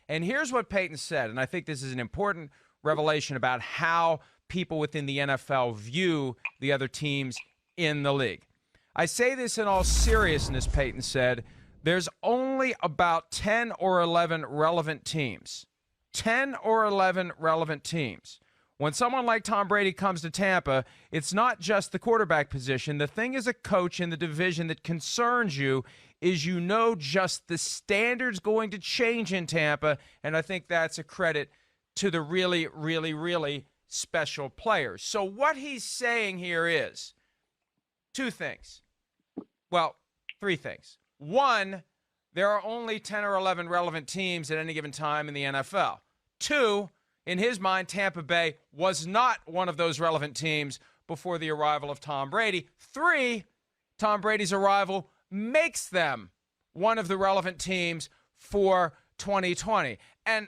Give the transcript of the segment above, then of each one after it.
And here's what Payton said, and I think this is an important revelation about how people within the NFL view the other teams in the league. I say this in all seriousness, Payton said, there's only about 10 or 11 relevant teams. 10 or 11 relevant teams. When someone like Tom Brady comes to Tampa, it's not just the quarterback position. The thing as a coach in the division that concerns you is just the standard's going to change in Tampa, and I think that's a credit to the really, really, really special players. So what he's saying here is two things. Well, three things. One, there are only 10 or 11 relevant teams at any given time in the NFL. Two, in his mind, Tampa Bay was not one of those relevant teams before the arrival of Tom Brady. Three, Tom Brady's arrival makes them one of the relevant teams for 2020. And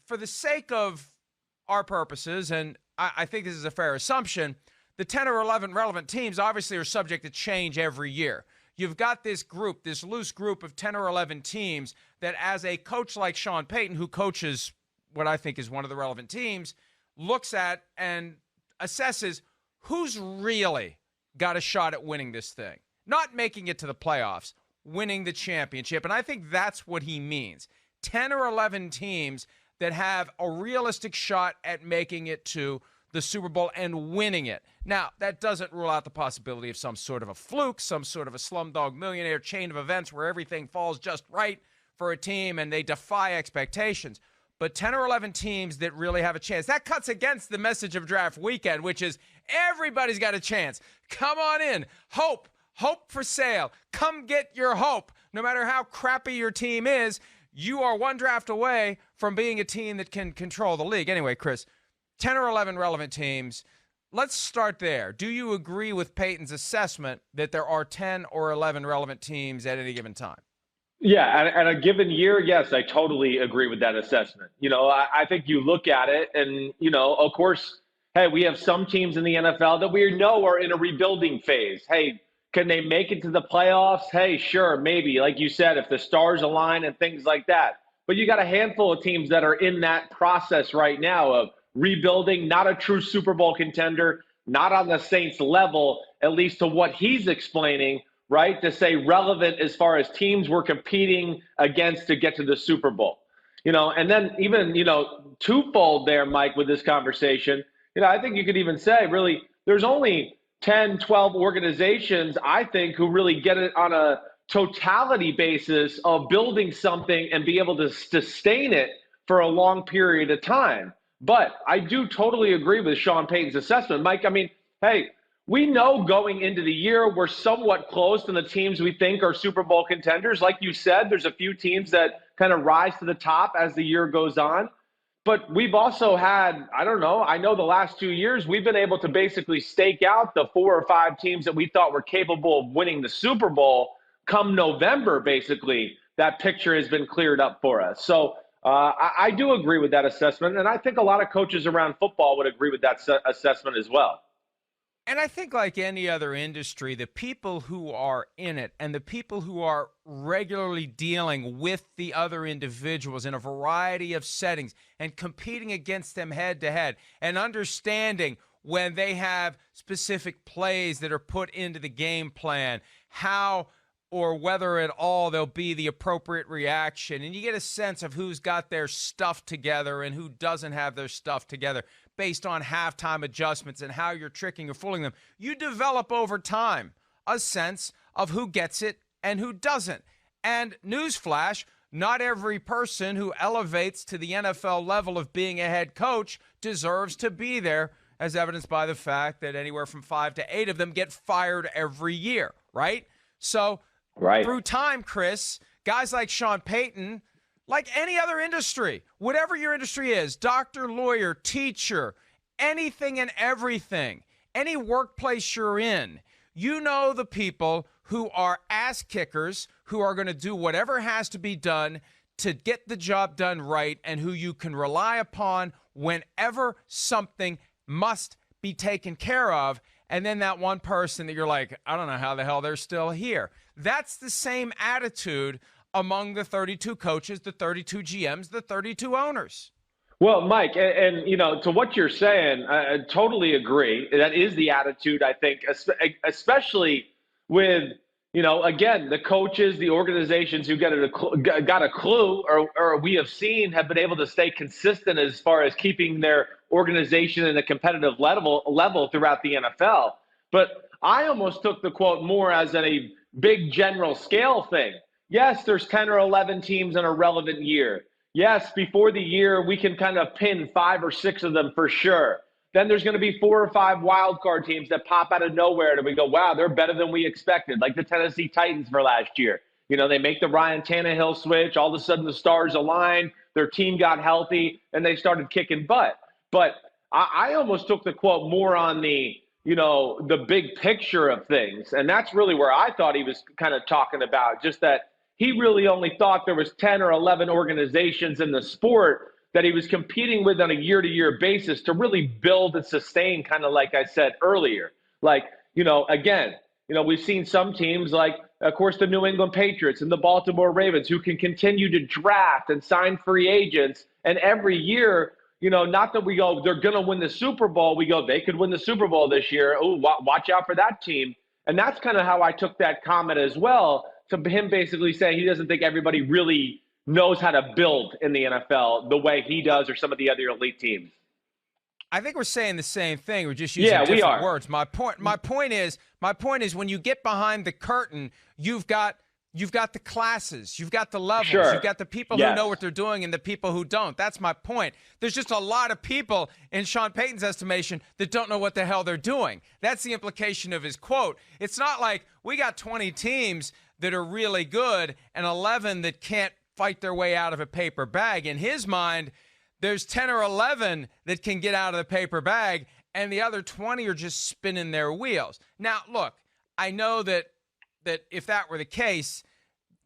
for the sake of our purposes, and I think this is a fair assumption, the 10 or 11 relevant teams obviously are subject to change every year. You've got this group, this loose group of 10 or 11 teams that as a coach like Sean Payton, who coaches what I think is one of the relevant teams, looks at and assesses who's really got a shot at winning this thing. Not making it to the playoffs, winning the championship. And I think that's what he means. 10 or 11 teams that have a realistic shot at making it to the Super Bowl and winning it. Now, that doesn't rule out the possibility of some sort of a fluke, some sort of a Slumdog Millionaire chain of events where everything falls just right for a team and they defy expectations. But 10 or 11 teams that really have a chance. That cuts against the message of draft weekend, which is everybody's got a chance. Come on in. Hope for sale. Come get your hope. No matter how crappy your team is, you are one draft away from being a team that can control the league. Anyway, Chris, 10 or 11 relevant teams. Let's start there. Do you agree with Payton's assessment that there are 10 or 11 relevant teams at any given time? Yeah, and a given year, yes, I totally agree with that assessment. I think you look at it and, of course, hey, we have some teams in the NFL that we know are in a rebuilding phase. Hey, can they make it to the playoffs? Hey, sure, maybe. Like you said, if the stars align and things like that. But you got a handful of teams that are in that process right now of rebuilding, not a true Super Bowl contender, not on the Saints level, at least to what he's explaining, right? To say relevant as far as teams we're competing against to get to the Super Bowl. And then even, twofold there, Mike, with this conversation, I think you could even say really there's only 10, 12 organizations, I think, who really get it on a totality basis of building something and be able to sustain it for a long period of time. But I do totally agree with Sean Payton's assessment. Mike, I mean, hey, we know going into the year we're somewhat close to the teams we think are Super Bowl contenders. Like you said, there's a few teams that kind of rise to the top as the year goes on. But we've also had, I know the last 2 years we've been able to basically stake out the 4 or 5 teams that we thought were capable of winning the Super Bowl. Come November, basically, that picture has been cleared up for us. So I do agree with that assessment, and I think a lot of coaches around football would agree with that assessment as well. And I think like any other industry, the people who are in it and the people who are regularly dealing with the other individuals in a variety of settings and competing against them head to head and understanding when they have specific plays that are put into the game plan, how or whether at all there'll be the appropriate reaction. And you get a sense of who's got their stuff together and who doesn't have their stuff together based on halftime adjustments and how you're tricking or fooling them. You develop over time a sense of who gets it and who doesn't. And newsflash, not every person who elevates to the NFL level of being a head coach deserves to be there, as evidenced by the fact that anywhere from 5 to 8 of them get fired every year, right? So through time, Chris, guys like Sean Payton, like any other industry, whatever your industry is, doctor, lawyer, teacher, anything and everything, any workplace you're in, you know the people who are ass kickers, who are going to do whatever has to be done to get the job done right, and who you can rely upon whenever something must be taken care of. And then that one person that you're like, I don't know how the hell they're still here. That's the same attitude among the 32 coaches, the 32 GMs, the 32 owners. Well, Mike, and to what you're saying, I totally agree. That is the attitude, I think, especially with, again, the coaches, the organizations who got a clue, or we have seen have been able to stay consistent as far as keeping their organization in a competitive level throughout the NFL. But I almost took the quote more as a big general scale thing. Yes, there's 10 or 11 teams in a relevant year. Yes, before the year, we can kind of pin 5 or 6 of them for sure. Then there's going to be 4 or 5 wild card teams that pop out of nowhere and we go, wow, they're better than we expected, like the Tennessee Titans for last year. They make the Ryan Tannehill switch. All of a sudden, the stars aligned. Their team got healthy, and they started kicking butt. But I almost took the quote more on the big picture of things. And that's really where I thought he was kind of talking about, just that he really only thought there was 10 or 11 organizations in the sport that he was competing with on a year-to-year basis to really build and sustain, kind of like I said earlier. Like, again, we've seen some teams like, of course, the New England Patriots and the Baltimore Ravens who can continue to draft and sign free agents. And every year, not that we go, they're going to win the Super Bowl. We go, they could win the Super Bowl this year. Oh, watch out for that team. And that's kind of how I took that comment as well, to him basically saying he doesn't think everybody really knows how to build in the NFL the way he does or some of the other elite teams. I think we're saying the same thing. We're just using different words. My point is when you get behind the curtain, you've got the classes, you've got the levels, you've got the people who know what they're doing and the people who don't. That's my point. There's just a lot of people, in Sean Payton's estimation, that don't know what the hell they're doing. That's the implication of his quote. It's not like we got 20 teams that are really good and 11 that can't fight their way out of a paper bag. In his mind, there's 10 or 11 that can get out of the paper bag, and the other 20 are just spinning their wheels. Now, look, I know that if that were the case,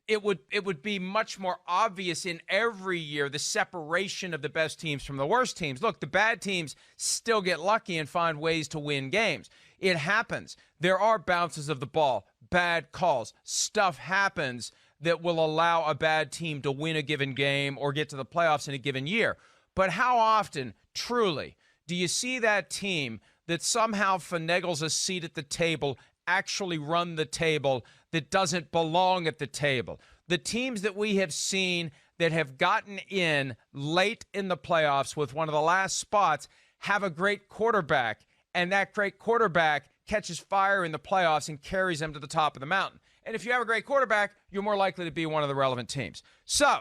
it would be much more obvious in every year, the separation of the best teams from the worst teams. Look, the bad teams still get lucky and find ways to win games. It happens. There are bounces of the ball, bad calls. Stuff happens that will allow a bad team to win a given game or get to the playoffs in a given year. But how often, truly, do you see that team that somehow finagles a seat at the table actually run the table that doesn't belong at the table? The teams that we have seen that have gotten in late in the playoffs with one of the last spots have a great quarterback, and that great quarterback catches fire in the playoffs and carries them to the top of the mountain. And if you have a great quarterback, you're more likely to be one of the relevant teams. So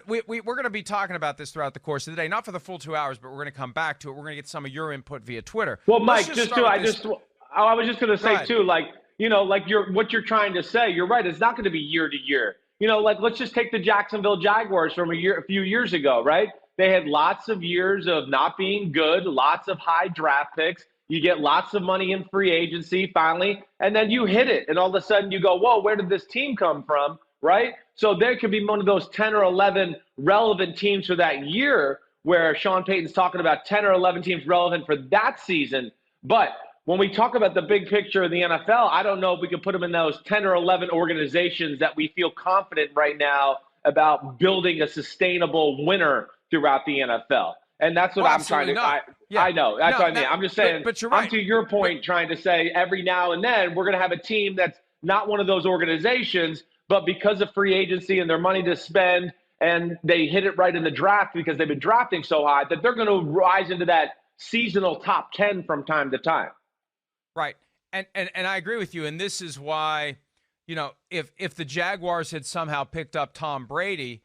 we're going to be talking about this throughout the course of the day, not for the full 2 hours, but we're going to come back to it. We're going to get some of your input via Twitter. Well, Mike, I was just going to say too, what you're trying to say. You're right. It's not going to be year to year. Let's just take the Jacksonville Jaguars from a few years ago, right? They had lots of years of not being good, lots of high draft picks. You get lots of money in free agency finally, and then you hit it. And all of a sudden you go, whoa, where did this team come from, right? So there could be one of those 10 or 11 relevant teams for that year where Sean Payton's talking about 10 or 11 teams relevant for that season. But when we talk about the big picture of the NFL, I don't know if we can put them in those 10 or 11 organizations that we feel confident right now about building a sustainable winner throughout the NFL. And that's what I'm trying to I know. That's what I mean. I'm just saying, but you're right. I'm to your point trying to say every now and then we're going to have a team that's not one of those organizations, but because of free agency and their money to spend, and they hit it right in the draft because they've been drafting so high, that they're going to rise into that seasonal top 10 from time to time. Right. And I agree with you. And this is why, if the Jaguars had somehow picked up Tom Brady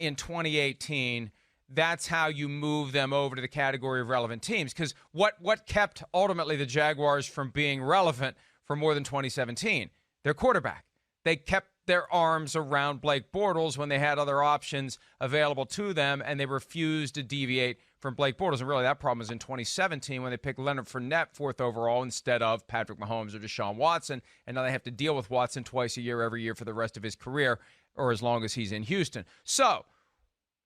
in 2018, that's how you move them over to the category of relevant teams. Because what kept ultimately the Jaguars from being relevant for more than 2017? Their quarterback. They kept their arms around Blake Bortles when they had other options available to them, and they refused to deviate from Blake Bortles. And really, that problem was in 2017 when they picked Leonard Fournette 4th overall instead of Patrick Mahomes or Deshaun Watson. And now they have to deal with Watson twice a year, every year for the rest of his career, or as long as he's in Houston. So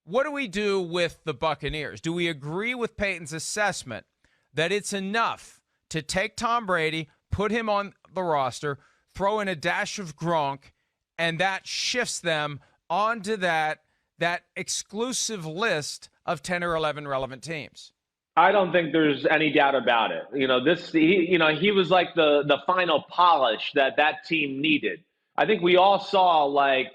what do we do with the Buccaneers? Do we agree with Payton's assessment that it's enough to take Tom Brady, put him on the roster, throw in a dash of Gronk, and that shifts them onto that exclusive list of 10 or 11 relevant teams. I don't think there's any doubt about it. He was like the final polish that team needed. I think we all saw like,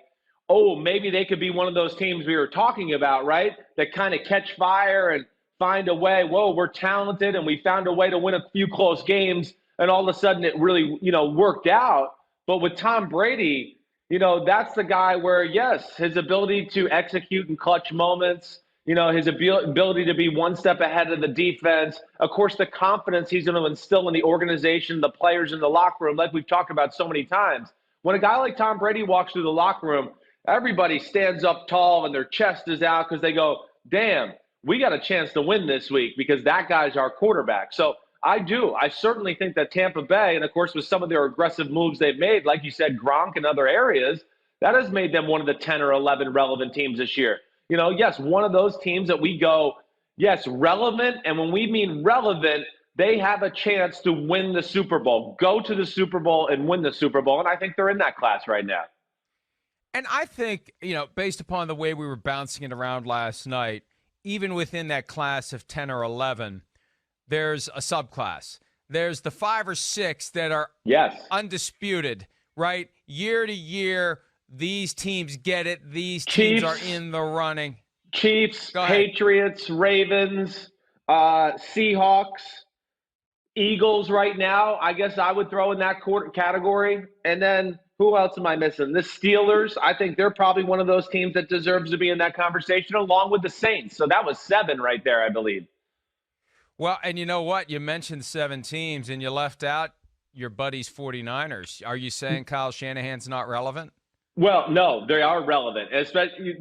oh, maybe they could be one of those teams we were talking about, right? That kind of catch fire and find a way. Whoa, we're talented, and we found a way to win a few close games, and all of a sudden it really, worked out. But with Tom Brady, that's the guy where, yes, his ability to execute in clutch moments, his ability to be one step ahead of the defense, of course, the confidence he's going to instill in the organization, the players in the locker room, like we've talked about so many times. When a guy like Tom Brady walks through the locker room, everybody stands up tall and their chest is out because they go, damn, we got a chance to win this week because that guy's our quarterback. So I certainly think that Tampa Bay, and of course with some of their aggressive moves they've made, like you said, Gronk and other areas, that has made them one of the 10 or 11 relevant teams this year. Yes, one of those teams that we go, yes, relevant. And when we mean relevant, they have a chance to win the Super Bowl, go to the Super Bowl and win the Super Bowl. And I think they're in that class right now. And I think, based upon the way we were bouncing it around last night, even within that class of 10 or 11, there's a subclass. There's the 5 or 6 that are undisputed, right? Year to year, these teams get it. These teams are in the running. Chiefs, Patriots, Ravens, Seahawks, Eagles right now. I guess I would throw in that category. And then who else am I missing? The Steelers. I think they're probably one of those teams that deserves to be in that conversation along with the Saints. So that was 7 right there, I believe. Well, and you know what? You mentioned 7 teams and you left out your buddies 49ers. Are you saying Kyle Shanahan's not relevant? Well, no, they are relevant.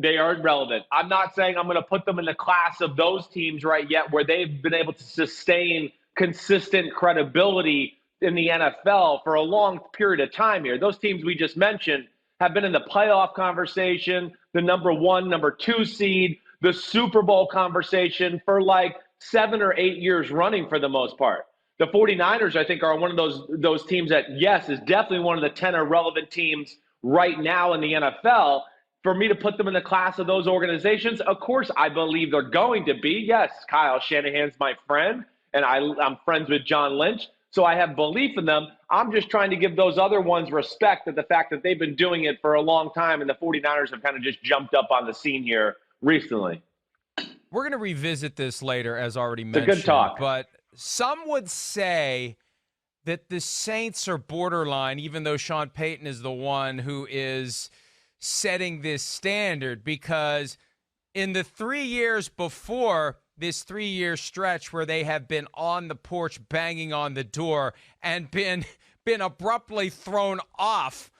They are relevant. I'm not saying I'm going to put them in the class of those teams right yet where they've been able to sustain consistent credibility in the NFL for a long period of time here. Those teams we just mentioned have been in the playoff conversation, the number 1, number 2 seed, the Super Bowl conversation for like 7 or 8 years running for the most part. The 49ers, I think, are one of those teams that, yes, is definitely one of the 10 relevant teams right now in the NFL. For me to put them in the class of those organizations, of course, I believe they're going to be. Yes, Kyle Shanahan's my friend, and I'm friends with John Lynch, so I have belief in them. I'm just trying to give those other ones respect at the fact that they've been doing it for a long time, and the 49ers have kind of just jumped up on the scene here recently. We're going to revisit this later, as already mentioned. It's a good talk. But some would say that the Saints are borderline, even though Sean Payton is the one who is setting this standard, because in the 3 years before this 3-year stretch where they have been on the porch banging on the door and been abruptly thrown off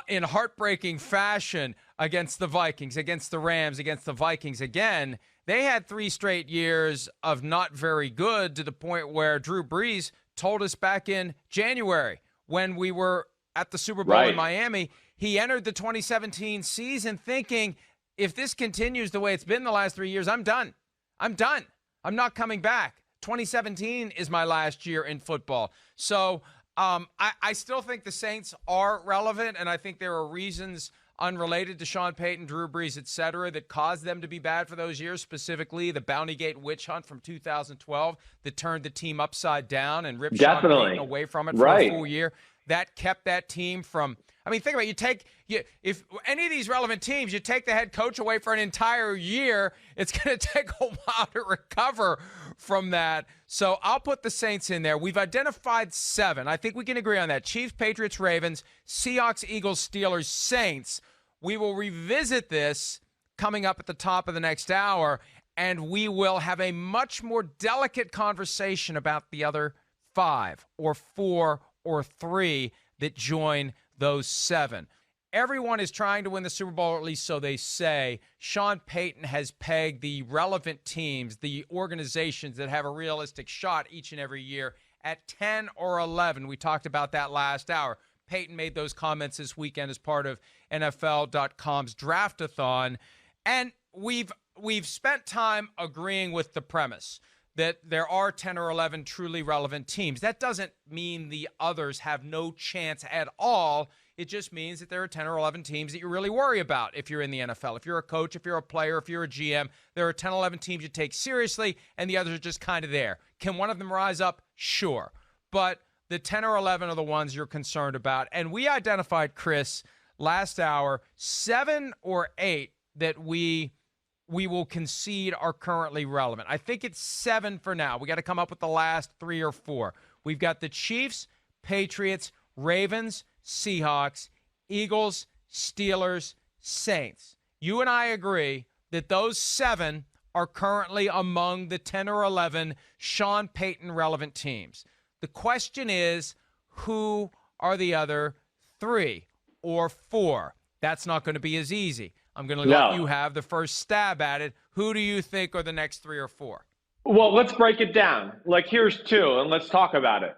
in heartbreaking fashion against the Vikings, against the Rams, against the Vikings again, they had 3 straight years of not very good, to the point where Drew Brees told us back in January when we were at the Super Bowl in Miami, he entered the 2017 season thinking, if this continues the way it's been the last 3 years, I'm done. I'm not coming back. 2017 is my last year in football. So I still think the Saints are relevant, and I think there are reasons unrelated to Sean Payton, Drew Brees, et cetera, that caused them to be bad for those years, specifically the Bountygate witch hunt from 2012 that turned the team upside down and ripped Sean Payton away from it for a full year. That kept that team from – I mean, think about it. If any of these relevant teams, you take the head coach away for an entire year, it's going to take a while to recover from that. So I'll put the Saints in there. We've identified 7. I think we can agree on that. Chiefs, Patriots, Ravens, Seahawks, Eagles, Steelers, Saints. We will revisit this coming up at the top of the next hour, and we will have a much more delicate conversation about the other 5 or 4 or 3 that join those 7. Everyone is trying to win the Super Bowl, or at least so they say. Sean Payton has pegged the relevant teams, the organizations that have a realistic shot each and every year, at 10 or 11. We talked about that last hour. Payton made those comments this weekend as part of NFL.com's Draftathon. And we've spent time agreeing with the premise that there are 10 or 11 truly relevant teams. That doesn't mean the others have no chance at all It just means that there are 10 or 11 teams that you really worry about if you're in the NFL. If you're a coach, if you're a player, if you're a GM, there are 10, 11 teams you take seriously, and the others are just kind of there. Can one of them rise up? Sure. But the 10 or 11 are the ones you're concerned about. And we identified, Chris, last hour, 7 or 8 that we will concede are currently relevant. I think it's 7 for now. We got to come up with the last 3 or 4. We've got the Chiefs, Patriots, Ravens, Seahawks, Eagles, Steelers, Saints. You and I agree that those 7 are currently among the 10 or 11 Sean Payton relevant teams. The question is, who are the other 3 or 4? That's not going to be as easy. I'm going to let you have the first stab at it. Who do you think are the next 3 or 4? Well, let's break it down. Like, here's 2, and let's talk about it.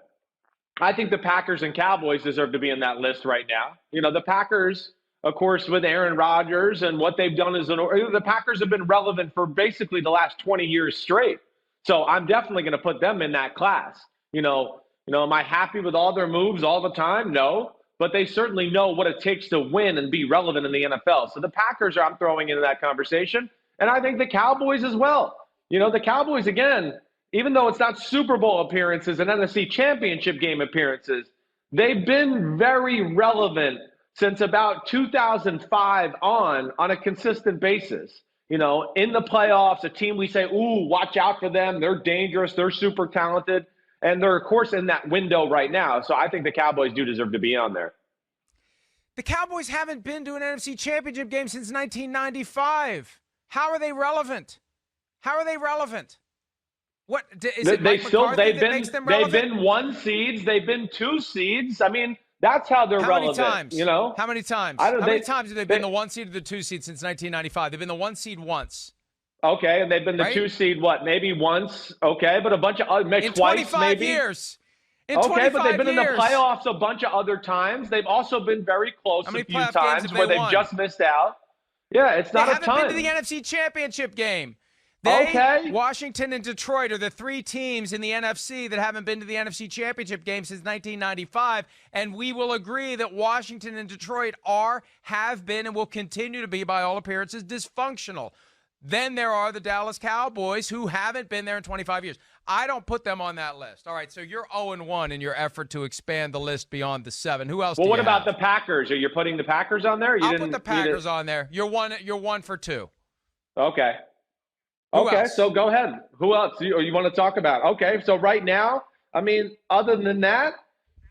I think the Packers and Cowboys deserve to be in that list right now. You know, the Packers, of course, with Aaron Rodgers and what they've done the Packers have been relevant for basically the last 20 years straight. So I'm definitely going to put them in that class. You know, am I happy with all their moves all the time? No. But they certainly know what it takes to win and be relevant in the NFL. So the Packers I'm throwing into that conversation. And I think the Cowboys as well. You know, the Cowboys, again, even though it's not Super Bowl appearances and NFC Championship game appearances, they've been very relevant since about 2005 on a consistent basis. You know, in the playoffs, a team we say, ooh, watch out for them. They're dangerous. They're super talented. And they're, of course, in that window right now. So I think the Cowboys do deserve to be on there. The Cowboys haven't been to an NFC Championship game since 1995. How are they relevant? How are they relevant? What is it? They've been 1 seeds. They've been 2 seeds. I mean, that's how they're relevant. How many times? You know, how many times? How many times have they been the 1 seed or the 2 seed since 1995? They've been the 1 seed once. Okay, and they've been the 2 seed, what, maybe once? Okay, but a bunch of maybe twice, maybe. Years. Okay, but they've been in the playoffs a bunch of other times. They've also been very close a few times where they've just missed out. Yeah, it's not a ton. They haven't been to the NFC Championship game. Washington and Detroit are the 3 teams in the NFC that haven't been to the NFC Championship game since 1995, and we will agree that Washington and Detroit have been, and will continue to be, by all appearances, dysfunctional. Then there are the Dallas Cowboys, who haven't been there in 25 years. I don't put them on that list. All right, so you're 0-1 in your effort to expand the list beyond the 7. Who else do you have? Well, what about the Packers? Are you putting the Packers on there? I'll put the Packers on there. You're 1 for 2. Okay. Who else? So go ahead. Who else you want to talk about? Okay, so right now, I mean, other than that,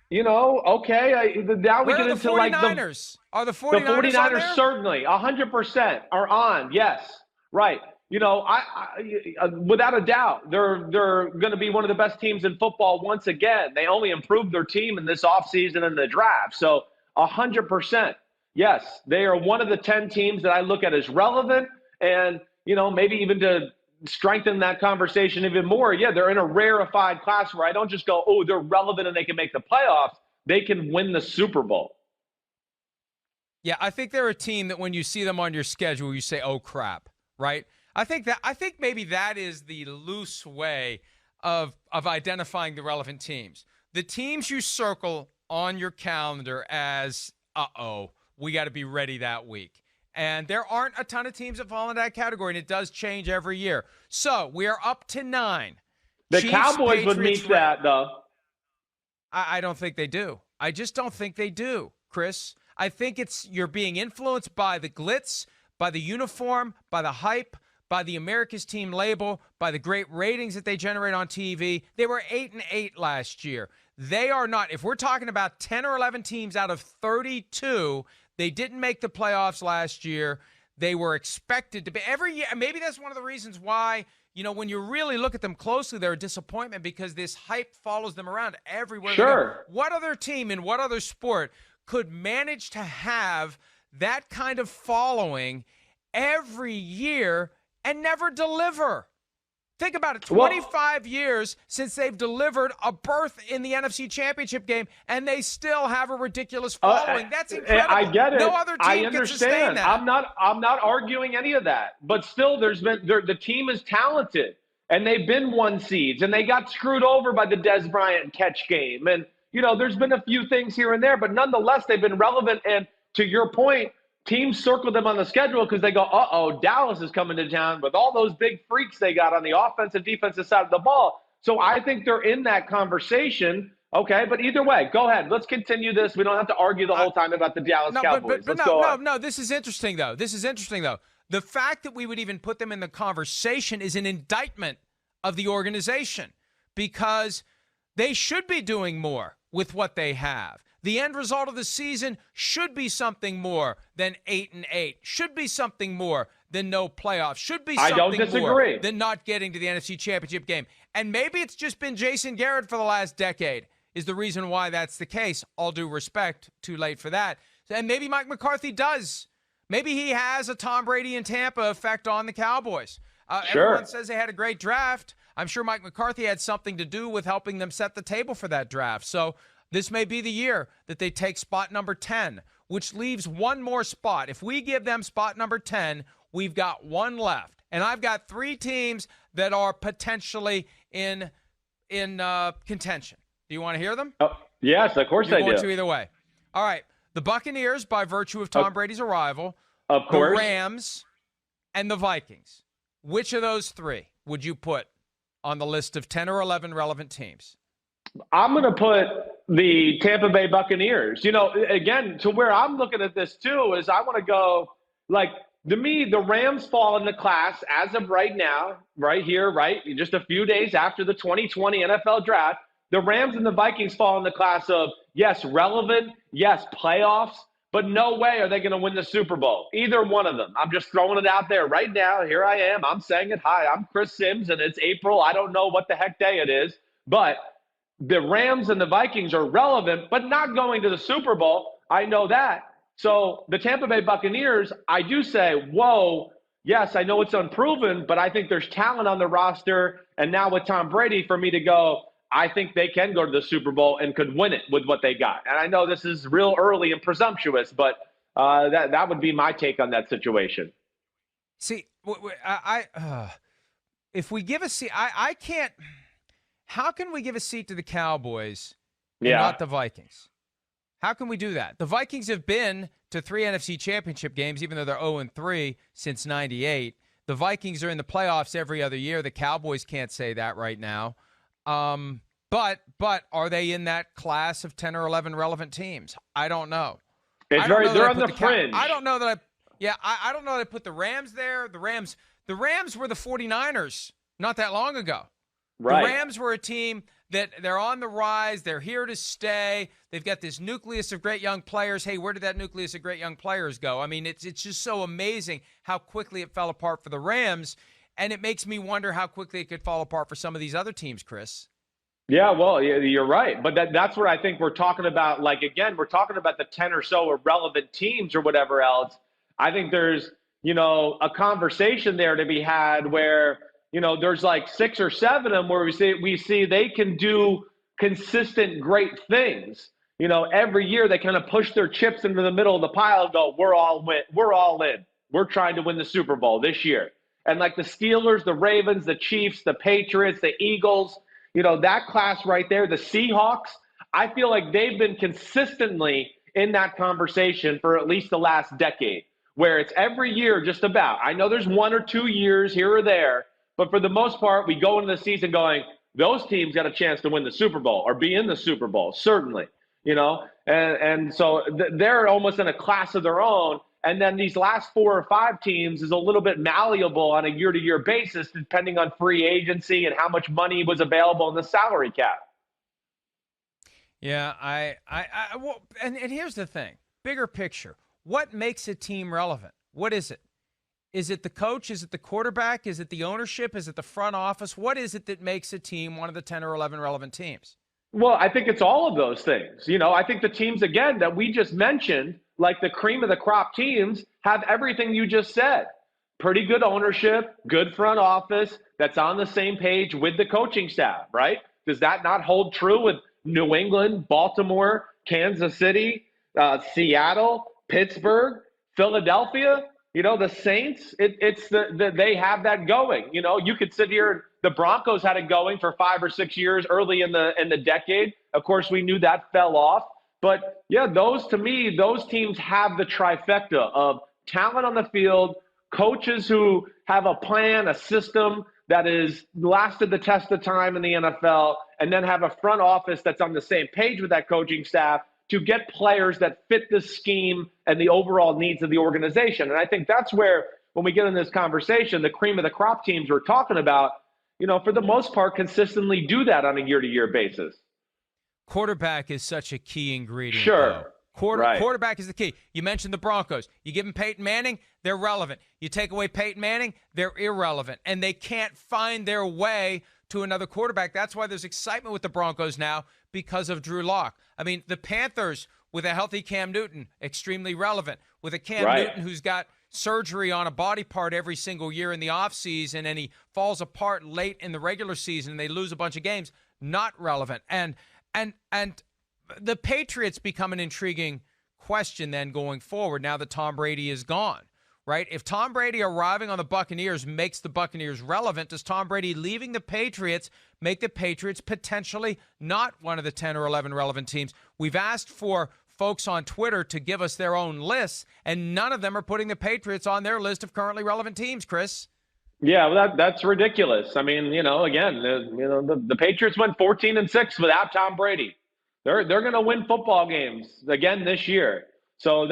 you know, okay, now we get into like the 49ers. Are the 49ers The 49ers on there? certainly, 100% are on, yes. Right. You know, I without a doubt, they're going to be one of the best teams in football once again. They only improved their team in this offseason and the draft. So 100%, yes, they are one of the 10 teams that I look at as relevant. And, you know, maybe even to strengthen that conversation even more, yeah, they're in a rarefied class where I don't just go, oh, they're relevant and they can make the playoffs. They can win the Super Bowl. Yeah, I think they're a team that when you see them on your schedule, you say, oh, crap. Right? I think maybe that is the loose way of identifying the relevant teams. The teams you circle on your calendar as, we got to be ready that week. And there aren't a ton of teams that fall in that category, and it does change every year. So we are up to 9. The Chiefs, Cowboys Patriots, would meet that, though. I don't think they do. I just don't think they do, Chris. I think you're being influenced by the glitz, by the uniform, by the hype, by the America's Team label, by the great ratings that they generate on TV. They were 8-8 last year. They are not. If we're talking about 10 or 11 teams out of 32, they didn't make the playoffs last year. They were expected to be every year. Maybe that's one of the reasons why, you know, when you really look at them closely, they're a disappointment because this hype follows them around everywhere. Sure. What other team in what other sport could manage to have that kind of following every year and never deliver? Think about it. 25 years since they've delivered a berth in the NFC Championship game, and they still have a ridiculous following. That's incredible. I get it. No other team I can sustain understand. that. I'm not arguing any of that. But still, the team is talented, and they've been 1 seeds, and they got screwed over by the Des Bryant catch game. And there's been a few things here and there, but nonetheless, they've been relevant. And to your point, teams circle them on the schedule because they go, uh-oh, Dallas is coming to town with all those big freaks they got on the offensive, defensive side of the ball. So I think they're in that conversation. Okay, but either way, go ahead. Let's continue this. We don't have to argue the whole time about the Dallas Cowboys. No, this is interesting, though. The fact that we would even put them in the conversation is an indictment of the organization because they should be doing more with what they have. The end result of the season should be something more than 8-8. Should be something more than no playoffs. Should be something more than not getting to the NFC Championship game. And maybe it's just been Jason Garrett for the last decade is the reason why that's the case. All due respect, too late for that. And maybe Mike McCarthy does. Maybe he has a Tom Brady in Tampa effect on the Cowboys. Sure. Everyone says they had a great draft. I'm sure Mike McCarthy had something to do with helping them set the table for that draft. So this may be the year that they take spot number 10, which leaves one more spot. If we give them spot number 10, we've got one left. And I've got 3 teams that are potentially in contention. Do you want to hear them? Oh, yes, of course I do. You're going to either way. All right. The Buccaneers, by virtue of Tom Brady's arrival. Of course. The Rams and the Vikings. Which of those 3 would you put on the list of 10 or 11 relevant teams? I'm going to put the Tampa Bay Buccaneers. Again, to where I'm looking at this too is I want to go, to me, the Rams fall in the class as of right now, right here, right? Just a few days after the 2020 NFL draft. The Rams and the Vikings fall in the class of, yes, relevant, yes, playoffs, but no way are they going to win the Super Bowl. Either one of them. I'm just throwing it out there right now. Here I am. I'm saying it. Hi, I'm Chris Simms, and it's April. I don't know what the heck day it is, but the Rams and the Vikings are relevant, but not going to the Super Bowl. I know that. So the Tampa Bay Buccaneers, I do say, whoa, yes, I know it's unproven, but I think there's talent on the roster. And now with Tom Brady, for me to go, I think they can go to the Super Bowl and could win it with what they got. And I know this is real early and presumptuous, but that would be my take on that situation. See, if we give a seat, I can't. How can we give a seat to the Cowboys and not the Vikings? How can we do that? The Vikings have been to 3 NFC Championship games, even though they're 0-3 since '98. The Vikings are in the playoffs every other year. The Cowboys can't say that right now. But are they in that class of 10 or 11 relevant teams? I don't know. They're on the fringe. I don't know that I don't know that I put the Rams there. The Rams were the 49ers not that long ago. Right. The Rams were a team that they're on the rise. They're here to stay. They've got this nucleus of great young players. Hey, where did that nucleus of great young players go? I mean, it's just so amazing how quickly it fell apart for the Rams. And it makes me wonder how quickly it could fall apart for some of these other teams, Chris. Yeah, well, you're right. But that's what I think we're talking about. Again, we're talking about the 10 or so irrelevant teams or whatever else. I think there's, a conversation there to be had where, there's 6 or 7 of them where we see they can do consistent great things. Every year they kind of push their chips into the middle of the pile and go, we're all in. We're trying to win the Super Bowl this year. And the Steelers, the Ravens, the Chiefs, the Patriots, the Eagles, that class right there, the Seahawks, I feel like they've been consistently in that conversation for at least the last decade, where it's every year just about. I know there's 1 or 2 years here or there, but for the most part, we go into the season going, those teams got a chance to win the Super Bowl or be in the Super Bowl, certainly, and so they're almost in a class of their own. And then these last 4 or 5 teams is a little bit malleable on a year-to-year basis, depending on free agency and how much money was available in the salary cap. Yeah, well, and here's the thing, bigger picture. What makes a team relevant? What is it? Is it the coach? Is it the quarterback? Is it the ownership? Is it the front office? What is it that makes a team one of the 10 or 11 relevant teams? Well, I think it's all of those things. I think the teams, again, that we just mentioned, like the cream of the crop teams, have everything you just said. Pretty good ownership, good front office that's on the same page with the coaching staff, right? Does that not hold true with New England, Baltimore, Kansas City, Seattle, Pittsburgh, Philadelphia? The Saints, they have that going. You could sit here. The Broncos had it going for 5 or 6 years early in the decade. Of course, we knew that fell off. But yeah, those teams have the trifecta of talent on the field, coaches who have a plan, a system that has lasted the test of time in the NFL, and then have a front office that's on the same page with that coaching staff to get players that fit the scheme and the overall needs of the organization. And I think that's where, when we get in this conversation, the cream of the crop teams we're talking about, for the most part, consistently do that on a year-to-year basis. Quarterback is such a key ingredient. Sure. Right. Quarterback is the key. You mentioned the Broncos. You give them Peyton Manning, they're relevant. You take away Peyton Manning, they're irrelevant. And they can't find their way to another quarterback. That's why there's excitement with the Broncos now, because of Drew Lock. I mean, the Panthers, with a healthy Cam Newton, extremely relevant. With a Cam Newton who's got surgery on a body part every single year in the offseason, and he falls apart late in the regular season, and they lose a bunch of games, not relevant. And the Patriots become an intriguing question then going forward now that Tom Brady is gone, right? If Tom Brady arriving on the Buccaneers makes the Buccaneers relevant, does Tom Brady leaving the Patriots make the Patriots potentially not one of the 10 or 11 relevant teams? We've asked for folks on Twitter to give us their own lists, and none of them are putting the Patriots on their list of currently relevant teams, Chris. Yeah, well, that's ridiculous. I mean, again, the Patriots went 14-6 without Tom Brady. They're going to win football games again this year. So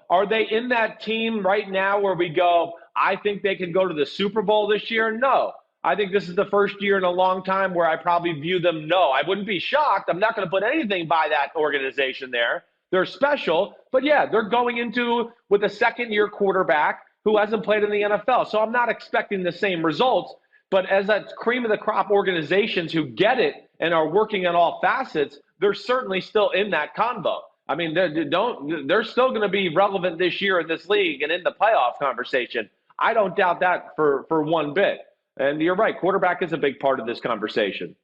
are they in that team right now where we go, I think they can go to the Super Bowl this year? No. I think this is the first year in a long time where I probably view them no. I wouldn't be shocked. I'm not going to put anything by that organization there. They're special, but yeah, they're going into with a second-year quarterback who hasn't played in the NFL. So I'm not expecting the same results, but as that cream of the crop organizations who get it and are working on all facets, they're certainly still in that combo. I mean, they're still going to be relevant this year in this league and in the playoff conversation. I don't doubt that for one bit. And you're right, quarterback is a big part of this conversation.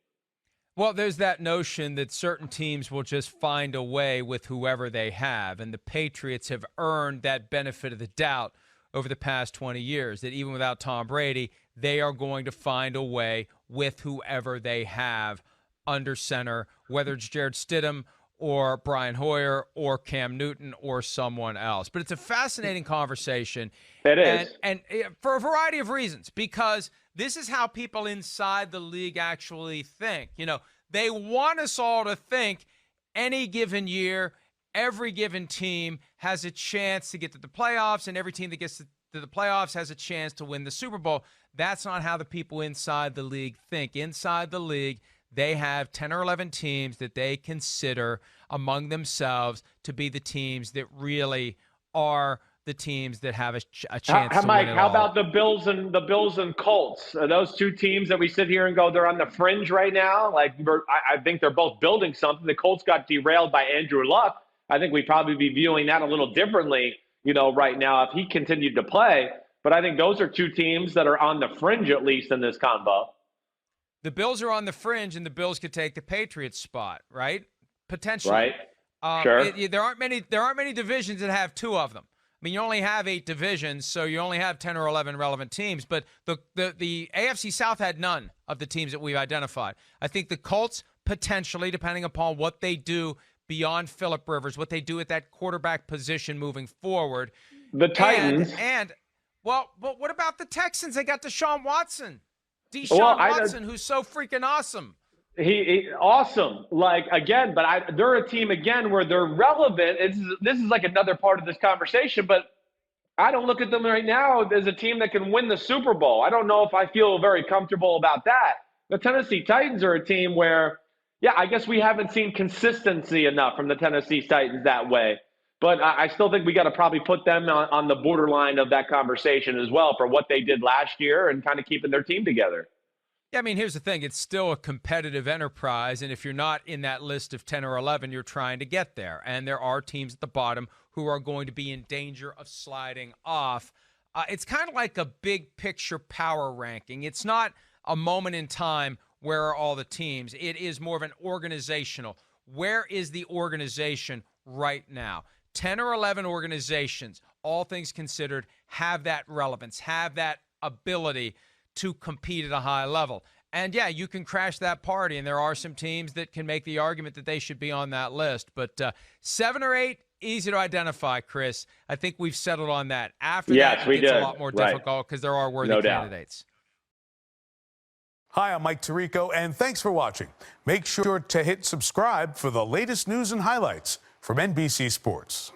Well, there's that notion that certain teams will just find a way with whoever they have, and the Patriots have earned that benefit of the doubt over the past 20 years, that even without Tom Brady, they are going to find a way with whoever they have under center, whether it's Jared Stidham or Brian Hoyer or Cam Newton or someone else. But it's a fascinating conversation. It is. And for a variety of reasons, because this is how people inside the league actually think. They want us all to think any given year, every given team has a chance to get to the playoffs, and every team that gets to the playoffs has a chance to win the Super Bowl. That's not how the people inside the league think. Inside the league, they have 10 or 11 teams that they consider among themselves to be the teams that really are the teams that have a chance to Mike, win it how all. about the Bills and Colts? Are those two teams that we sit here and go, they're on the fringe right now? Like, I think they're both building something. The Colts got derailed by Andrew Luck. I think we'd probably be viewing that a little differently, right now if he continued to play. But I think those are two teams that are on the fringe, at least in this combo. The Bills are on the fringe, and the Bills could take the Patriots spot, right? Potentially. Right. Sure. There aren't many divisions that have two of them. I mean, you only have 8 divisions, so you only have 10 or 11 relevant teams. But the AFC South had none of the teams that we've identified. I think the Colts potentially, depending upon what they do beyond Phillip Rivers, what they do at that quarterback position moving forward. The Titans. But what about the Texans? They got Deshaun Watson. Watson, who's so freaking awesome. He awesome. Like, again, but they're a team, again, where they're relevant. This is like another part of this conversation, but I don't look at them right now as a team that can win the Super Bowl. I don't know if I feel very comfortable about that. The Tennessee Titans are a team where, yeah, I guess we haven't seen consistency enough from the Tennessee Titans that way. But I still think we got to probably put them on the borderline of that conversation as well for what they did last year and kind of keeping their team together. Yeah, I mean, here's the thing. It's still a competitive enterprise, and if you're not in that list of 10 or 11, you're trying to get there. And there are teams at the bottom who are going to be in danger of sliding off. It's kind of like a big picture power ranking. It's not a moment in time where are all the teams. It is more of an organizational. Where is the organization right now? 10 or 11 organizations, all things considered, have that relevance, have that ability to compete at a high level. And yeah, you can crash that party, and there are some teams that can make the argument that they should be on that list. But 7 or 8, easy to identify, Chris. I think we've settled on that. After that, it gets a lot more difficult because there are worthy candidates. Hi, I'm Mike Tirico, and thanks for watching. Make sure to hit subscribe for the latest news and highlights from NBC Sports.